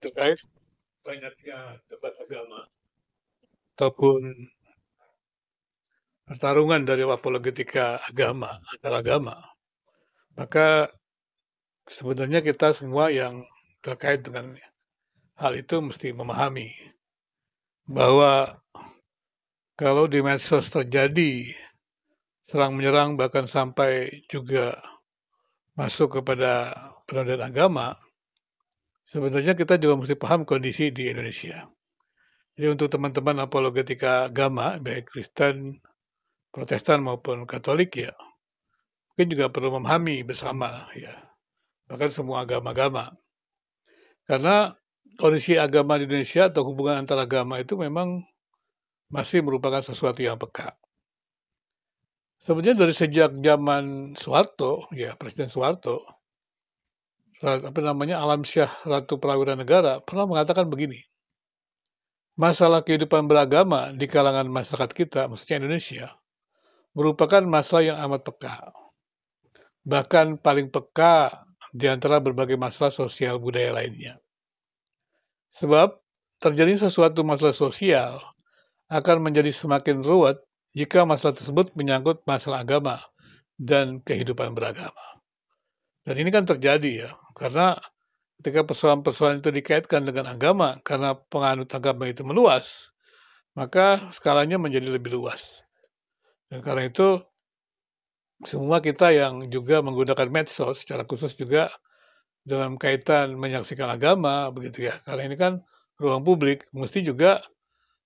terkait banyaknya debat agama ataupun pertarungan dari apologetika agama antar agama, maka sebenarnya kita semua yang terkait dengan hal itu mesti memahami bahwa kalau di medsos terjadi serang menyerang bahkan sampai juga masuk kepada penodaan agama, sebenarnya kita juga mesti paham kondisi di Indonesia. Jadi untuk teman-teman apologetika agama, baik Kristen, Protestan maupun Katolik ya, mungkin juga perlu memahami bersama ya, bahkan semua agama-agama. Karena kondisi agama di Indonesia atau hubungan antar agama itu memang masih merupakan sesuatu yang peka. Sebenarnya dari sejak zaman Soeharto, ya Presiden Soeharto, Alamsyah Ratu Prawira Negara pernah mengatakan begini, masalah kehidupan beragama di kalangan masyarakat kita, maksudnya Indonesia, merupakan masalah yang amat peka. Bahkan paling peka di antara berbagai masalah sosial budaya lainnya. Sebab terjadi sesuatu masalah sosial akan menjadi semakin ruwet jika masalah tersebut menyangkut masalah agama dan kehidupan beragama. Dan ini kan terjadi ya, karena ketika persoalan-persoalan itu dikaitkan dengan agama, karena penganut agama itu meluas, maka skalanya menjadi lebih luas. Dan karena itu, semua kita yang juga menggunakan medsos, secara khusus juga dalam kaitan menyaksikan agama, begitu ya. Karena ini kan ruang publik, mesti juga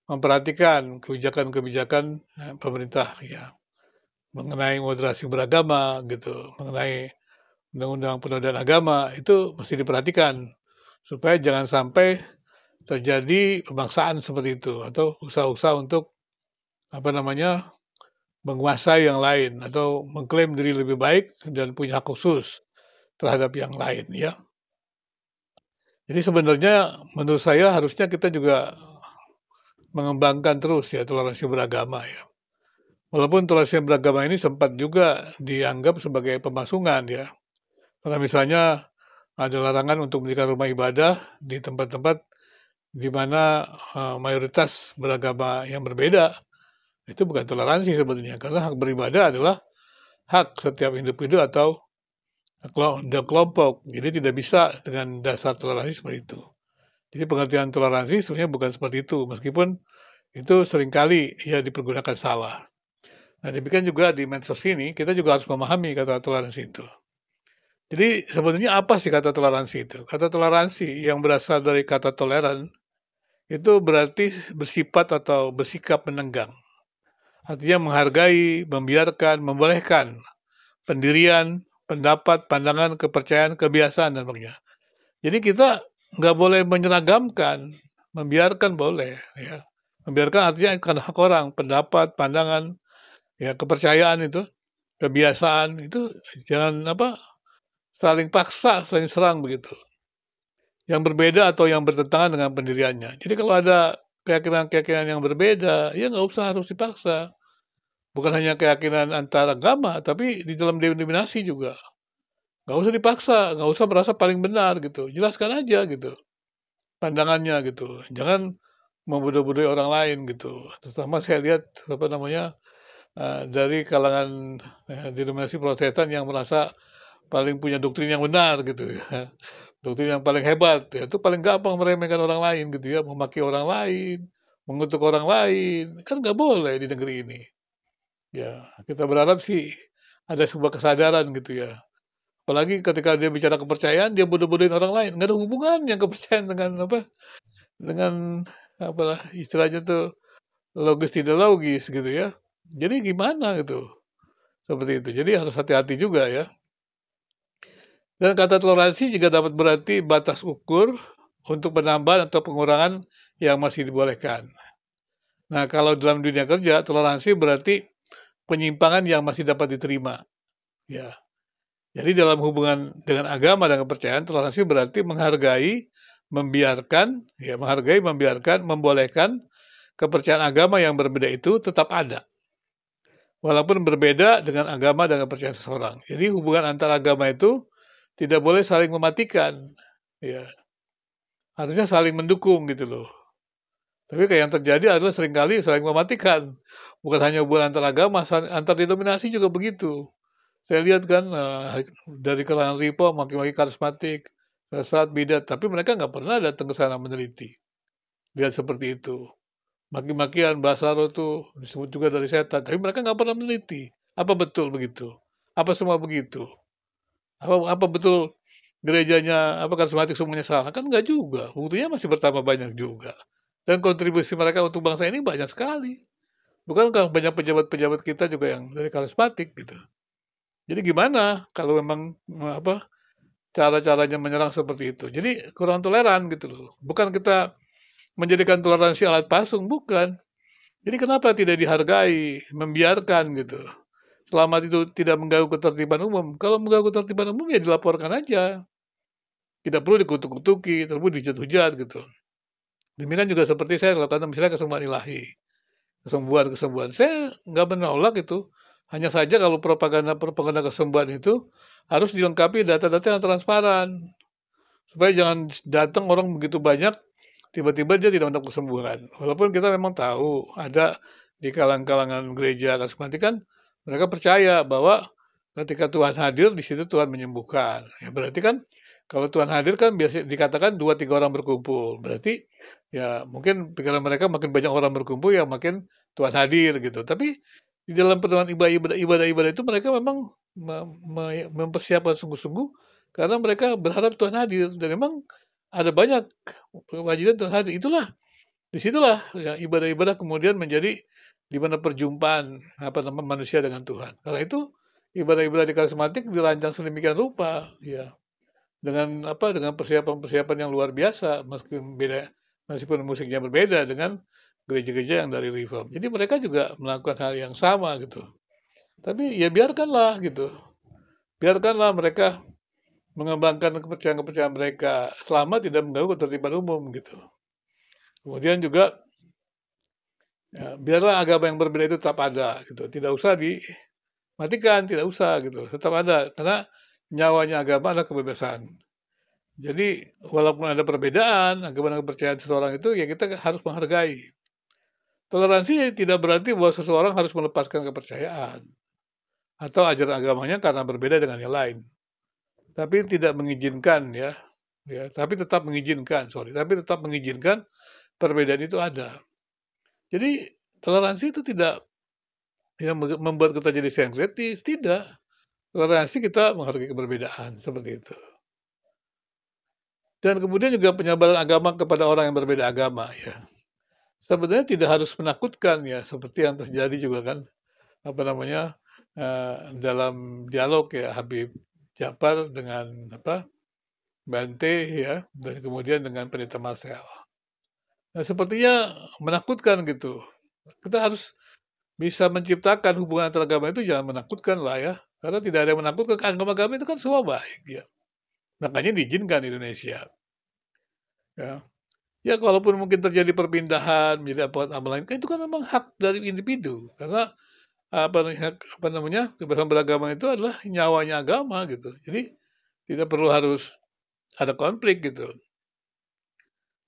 memperhatikan kebijakan-kebijakan pemerintah ya mengenai moderasi beragama gitu, mengenai undang-undang penodaan agama itu mesti diperhatikan supaya jangan sampai terjadi pemaksaan seperti itu atau usaha-usaha untuk apa namanya menguasai yang lain atau mengklaim diri lebih baik dan punya hak khusus terhadap yang lain ya. Jadi sebenarnya menurut saya harusnya kita juga mengembangkan terus ya toleransi beragama ya. Walaupun toleransi beragama ini sempat juga dianggap sebagai pemasungan ya. Karena misalnya ada larangan untuk mendirikan rumah ibadah di tempat-tempat di mana mayoritas beragama yang berbeda. Itu bukan toleransi sebenarnya, karena hak beribadah adalah hak setiap individu atau kelompok. Jadi tidak bisa dengan dasar toleransi seperti itu. Jadi pengertian toleransi sebenarnya bukan seperti itu, meskipun itu seringkali ya dipergunakan salah. Nah demikian juga di medsos ini, kita juga harus memahami kata toleransi itu. Jadi sebenarnya apa sih kata toleransi itu? Kata toleransi yang berasal dari kata toleran, itu berarti bersifat atau bersikap menenggang. Artinya menghargai, membiarkan, membolehkan pendirian, pendapat, pandangan, kepercayaan, kebiasaan, dan sebagainya. Jadi kita nggak boleh menyeragamkan, membiarkan boleh. Ya. Membiarkan artinya karena hak orang, pendapat, pandangan, ya kepercayaan itu, kebiasaan itu jangan saling paksa, saling serang begitu. Yang berbeda atau yang bertentangan dengan pendiriannya. Jadi kalau ada keyakinan-keyakinan yang berbeda, ya nggak usah harus dipaksa. Bukan hanya keyakinan antar agama, tapi di dalam denominasi juga. Nggak usah dipaksa, nggak usah merasa paling benar gitu. Jelaskan aja gitu, pandangannya gitu. Jangan membodoh-bodohi orang lain gitu. Terutama saya lihat dari kalangan denominasi Protestan yang merasa paling punya doktrin yang benar gitu ya. Doktrin yang paling hebat ya, itu paling gampang meremehkan orang lain gitu ya, memaki orang lain, mengutuk orang lain, kan nggak boleh di negeri ini. Ya, kita berharap sih ada sebuah kesadaran gitu ya. Apalagi ketika dia bicara kepercayaan, dia bodoh-bodohin orang lain, nggak ada hubungannya kepercayaan dengan apalah istilahnya tuh logis tidak logis gitu ya. Jadi gimana gitu, seperti itu. Jadi harus hati-hati juga ya. Dan kata toleransi juga dapat berarti batas ukur untuk penambahan atau pengurangan yang masih dibolehkan. Nah, kalau dalam dunia kerja, toleransi berarti penyimpangan yang masih dapat diterima. Ya. Jadi dalam hubungan dengan agama dan kepercayaan, toleransi berarti menghargai, membiarkan, ya menghargai, membiarkan, membolehkan kepercayaan agama yang berbeda itu tetap ada. Walaupun berbeda dengan agama dan kepercayaan seseorang. Jadi hubungan antar agama itu tidak boleh saling mematikan. Ya. Harusnya saling mendukung gitu loh. Tapi kayak yang terjadi adalah seringkali saling mematikan. Bukan hanya hubungan antar agama, antar denominasi juga begitu. Saya lihat kan, dari kalangan Reform maki-maki karismatik, sesat, bidat, tapi mereka nggak pernah datang ke sana meneliti. Lihat seperti itu. Maki-makian, bahasa roh itu disebut juga dari setan, tapi mereka nggak pernah meneliti. Apa betul begitu? Apa semua begitu? Apa betul gerejanya, apa karismatik semuanya salah? Kan enggak juga, buktinya masih bertambah banyak juga. Dan kontribusi mereka untuk bangsa ini banyak sekali. Bukankah banyak pejabat-pejabat kita juga yang dari karismatik gitu. Jadi gimana kalau memang cara-caranya menyerang seperti itu. Jadi kurang toleran gitu loh. Bukan kita menjadikan toleransi alat pasung, bukan. Jadi kenapa tidak dihargai, membiarkan gitu. Selama itu tidak mengganggu ketertiban umum. Kalau mengganggu ketertiban umum ya dilaporkan aja. Tidak perlu dikutuk-kutuki, tidak perlu dihujat-hujat gitu. Demikian juga seperti saya lakukan misalnya kesembuhan ilahi. Kesembuhan-kesembuhan. Saya nggak menolak itu. Hanya saja kalau propaganda kesembuhan itu harus dilengkapi data-data yang transparan. Supaya jangan datang orang begitu banyak, tiba-tiba dia tidak mendapat kesembuhan. Walaupun kita memang tahu ada di kalangan gereja karismatik kan mereka percaya bahwa ketika Tuhan hadir di situ Tuhan menyembuhkan. Ya berarti kan kalau Tuhan hadir kan biasa dikatakan 2 3 orang berkumpul. Berarti ya mungkin pikiran mereka makin banyak orang berkumpul ya makin Tuhan hadir gitu. Tapi di dalam pertemuan ibadah-ibadah itu mereka memang mempersiapkan sungguh-sungguh karena mereka berharap Tuhan hadir dan memang ada banyak kewajiban Tuhan hadir. Disitulah ya ibadah-ibadah kemudian menjadi di mana perjumpaan manusia dengan Tuhan. Karena itu ibadah-ibadah di karismatik dirancang sedemikian rupa, ya dengan persiapan-persiapan yang luar biasa meskipun musiknya berbeda dengan gereja-gereja yang dari Reform. Jadi mereka juga melakukan hal yang sama gitu. Tapi ya biarkanlah gitu. Biarkanlah mereka mengembangkan kepercayaan-kepercayaan mereka selama tidak mengganggu ketertiban umum gitu. Kemudian juga ya, biarlah agama yang berbeda itu tetap ada gitu. Tidak usah dimatikan, tidak usah gitu. Tetap ada karena nyawanya agama adalah kebebasan. Jadi walaupun ada perbedaan agama dan kepercayaan seseorang itu ya kita harus menghargai. Toleransi tidak berarti bahwa seseorang harus melepaskan kepercayaan atau ajaran agamanya karena berbeda dengan yang lain. Tapi tidak mengizinkan tapi tetap mengizinkan, tapi tetap mengizinkan perbedaan itu ada. Jadi toleransi itu tidak membuat kita jadi sinkretis, tidak. Toleransi kita menghargai keberbedaan, seperti itu. Dan kemudian juga penyebaran agama kepada orang yang berbeda agama ya. Sebenarnya tidak harus menakutkan ya, seperti yang terjadi juga kan, dalam dialog ya Habib Ja'far dengan Bante ya, dan kemudian dengan Pendeta Marcel. Nah, sepertinya menakutkan gitu. Kita harus bisa menciptakan hubungan antar agama itu jangan menakutkan lah ya. Karena tidak ada yang menakutkan, agama-agama itu kan semua baik ya. Makanya diizinkan di Indonesia. Ya. Ya kalaupun mungkin terjadi perpindahan menjadi apa lain, kan itu kan memang hak dari individu. Karena kebebasan beragama itu adalah nyawanya agama gitu. Jadi tidak perlu harus ada konflik gitu.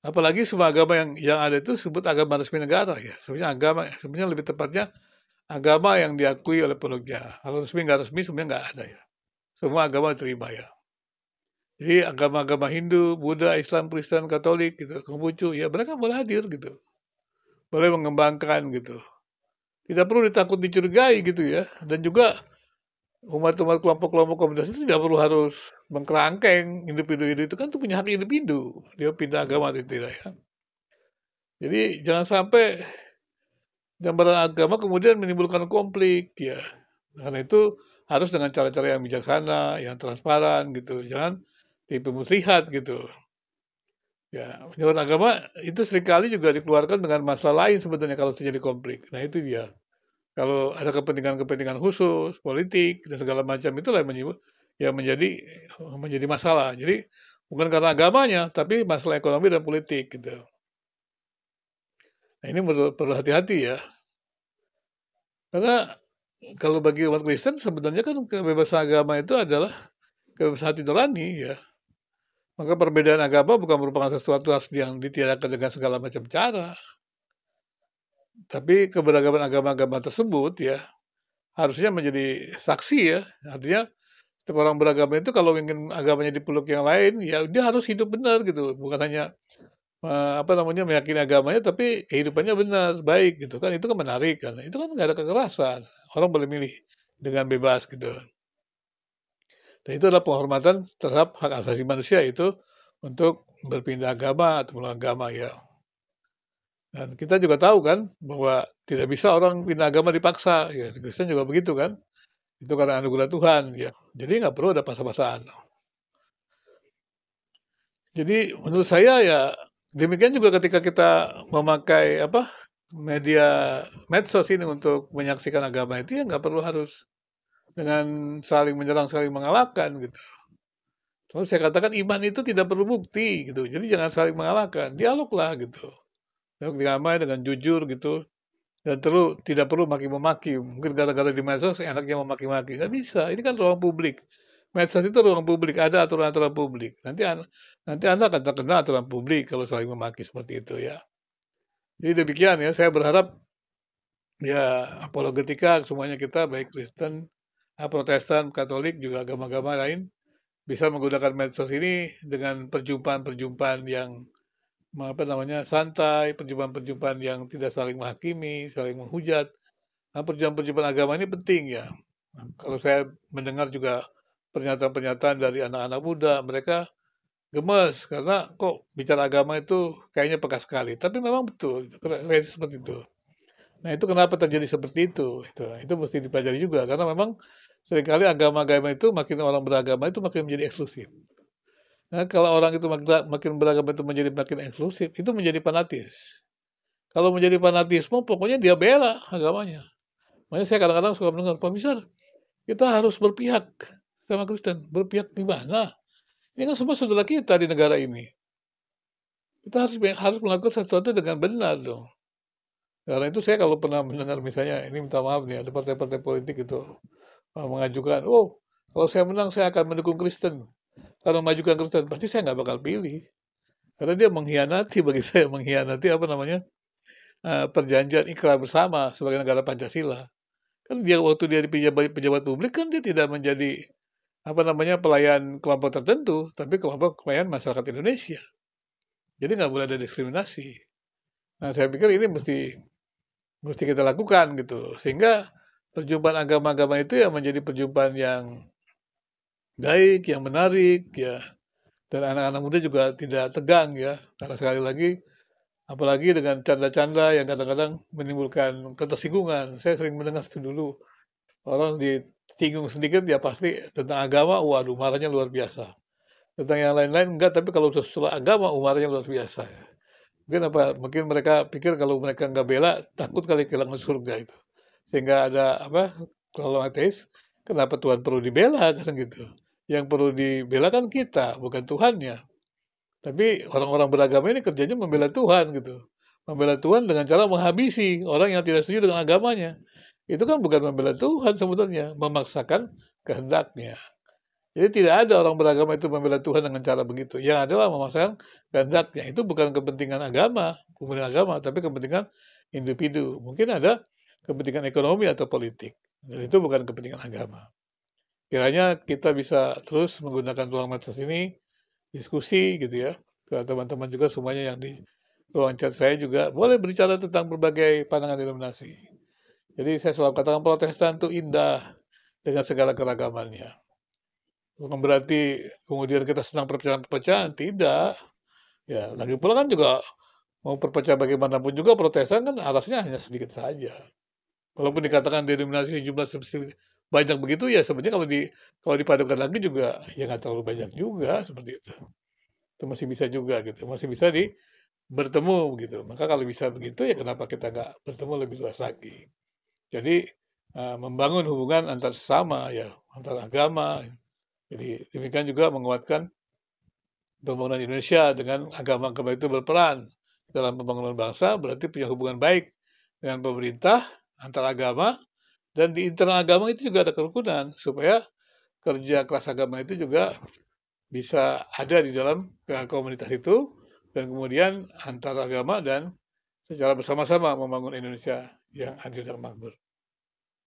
Apalagi semua agama yang ada itu sebut agama resmi negara ya. Sebenarnya lebih tepatnya agama yang diakui oleh penduduknya. Kalau resmi nggak resmi sebenarnya nggak ada ya. Semua agama diterima ya. Jadi agama-agama Hindu, Buddha, Islam, Kristen, Katolik gitu, Konghucu, ya mereka boleh hadir gitu. Boleh mengembangkan gitu. Tidak perlu ditakut dicurigai gitu ya. Dan juga umat-umat kelompok-kelompok komunitas itu tidak perlu harus mengkerangkeng individu-individu itu kan itu punya hak individu. Dia pindah agama atau tidak ya. Jadi jangan sampai gambaran agama kemudian menimbulkan konflik ya. Karena itu harus dengan cara-cara yang bijaksana, yang transparan gitu. Jangan tipu muslihat gitu. Ya, penyebaran agama itu seringkali juga dikeluarkan dengan masalah lain sebetulnya kalau terjadi konflik. Nah itu dia. Kalau ada kepentingan-kepentingan khusus, politik dan segala macam itulah yang menjadi masalah. Jadi bukan karena agamanya, tapi masalah ekonomi dan politik gitu. Nah ini perlu hati-hati ya. Karena kalau bagi umat Kristen sebenarnya kan kebebasan agama itu adalah kebebasan hati nurani ya. Maka perbedaan agama bukan merupakan sesuatu yang ditiadakan dengan segala macam cara, tapi keberagaman agama-agama tersebut ya harusnya menjadi saksi ya. Artinya setiap orang beragama itu kalau ingin agamanya dipeluk yang lain, ya dia harus hidup benar gitu, bukan hanya, apa namanya, meyakini agamanya tapi kehidupannya benar, baik gitu kan, itu kan menarik kan, itu kan nggak ada kekerasan, orang boleh milih dengan bebas gitu. Dan itu adalah penghormatan terhadap hak asasi manusia itu untuk berpindah agama atau menolak agama ya. Dan kita juga tahu kan bahwa tidak bisa orang pindah agama dipaksa, ya di Kristen juga begitu kan, itu karena anugerah Tuhan ya, jadi nggak perlu ada paksa-paksaan. Jadi menurut saya ya demikian juga ketika kita memakai apa, media medsos ini untuk menyaksikan agama itu ya nggak perlu harus dengan saling menyerang, saling mengalahkan gitu. Selalu saya katakan iman itu tidak perlu bukti gitu, jadi jangan saling mengalahkan, dialoglah gitu. Dialog damai dengan jujur gitu, dan tidak perlu maki-memaki, mungkin gara-gara di medsos enaknya memaki-maki, nggak bisa, ini kan ruang publik. Medsos itu ruang publik, ada aturan-aturan publik. Nanti Anda akan terkena aturan publik kalau saling memaki seperti itu ya. Jadi demikian ya, saya berharap ya apologetika semuanya kita baik Kristen, Protestan, Katolik, juga agama-agama lain bisa menggunakan medsos ini dengan perjumpaan-perjumpaan yang apa namanya santai, perjumpaan-perjumpaan yang tidak saling menghakimi, saling menghujat. Nah, perjumpaan-perjumpaan agama ini penting ya. Nah, kalau saya mendengar juga pernyataan-pernyataan dari anak-anak muda, mereka gemes karena kok bicara agama itu kayaknya peka sekali. Tapi memang betul, seperti itu. Nah, itu kenapa terjadi seperti itu? Itu mesti dipelajari juga karena memang seringkali agama-agama itu makin orang beragama itu makin menjadi eksklusif. Nah, kalau orang itu makin beragama itu menjadi makin eksklusif, itu menjadi fanatis. Kalau menjadi fanatisme, pokoknya dia bela agamanya. Makanya saya kadang-kadang suka mendengar, Pak Misar, kita harus berpihak sama Kristen. Berpihak di mana? Ini kan semua saudara kita di negara ini. Kita harus melakukan sesuatu dengan benar dong. Karena itu saya kalau pernah mendengar misalnya, ini minta maaf nih, ada partai-partai politik itu mengajukan, oh kalau saya menang saya akan mendukung Kristen. Kalau memajukan Kristen, pasti saya nggak bakal pilih. Karena dia mengkhianati, bagi saya mengkhianati apa namanya, perjanjian ikrar bersama sebagai negara Pancasila. Kan dia waktu dia di pejabat publik kan dia tidak menjadi apa namanya pelayan kelompok tertentu, tapi kelompok pelayan masyarakat Indonesia. Jadi nggak boleh ada diskriminasi. Nah saya pikir ini mesti kita lakukan gitu, sehingga perjumpaan agama-agama itu ya menjadi perjumpaan yang baik, yang menarik ya, dan anak-anak muda juga tidak tegang ya, karena sekali lagi apalagi dengan canda-canda yang kadang-kadang menimbulkan ketersinggungan. Saya sering mendengar itu dulu, orang disinggung sedikit ya pasti tentang agama, waduh marahnya luar biasa. Tentang yang lain-lain enggak, tapi kalau sesuatu agama, marahnya luar biasa. Mungkin mereka pikir kalau mereka nggak bela, takut kali kehilangan surga itu. Sehingga ada apa, kalau ateis, kenapa Tuhan perlu dibela kan gitu. Yang perlu dibela kan kita, bukan Tuhannya. Tapi orang-orang beragama ini kerjanya membela Tuhan gitu. Membela Tuhan dengan cara menghabisi orang yang tidak setuju dengan agamanya. Itu kan bukan membela Tuhan sebetulnya, memaksakan kehendaknya. Jadi tidak ada orang beragama itu membela Tuhan dengan cara begitu. Yang adalah memaksakan kehendaknya. Itu bukan kepentingan agama, kepentingan agama, tapi kepentingan individu. Mungkin ada kepentingan ekonomi atau politik. Dan itu bukan kepentingan agama. Kiranya kita bisa terus menggunakan ruang medsos ini, diskusi gitu ya. Ke teman-teman juga semuanya yang di ruang chat saya juga boleh berbicara tentang berbagai pandangan denominasi. Jadi saya selalu katakan Protestan itu indah dengan segala keragamannya. Bukan berarti kemudian kita senang perpecahan-perpecahan, tidak. Ya, lagi pula kan juga mau perpecah bagaimanapun juga Protestan kan arasnya hanya sedikit saja. Walaupun dikatakan denominasi jumlah banyak begitu ya sebenarnya kalau dipadukan lagi juga ya nggak terlalu banyak juga seperti itu. Itu masih bisa juga gitu, masih bisa bertemu gitu. Maka kalau bisa begitu ya kenapa kita nggak bertemu lebih luas lagi. Jadi membangun hubungan antar sesama ya, antar agama. Jadi demikian juga menguatkan pembangunan Indonesia dengan agama-agama itu berperan dalam pembangunan bangsa, berarti punya hubungan baik dengan pemerintah, antar agama, dan di internal agama itu juga ada kerukunan, supaya kerja kelas agama itu juga bisa ada di dalam komunitas itu, dan kemudian antar agama dan secara bersama-sama membangun Indonesia yang adil dan makmur.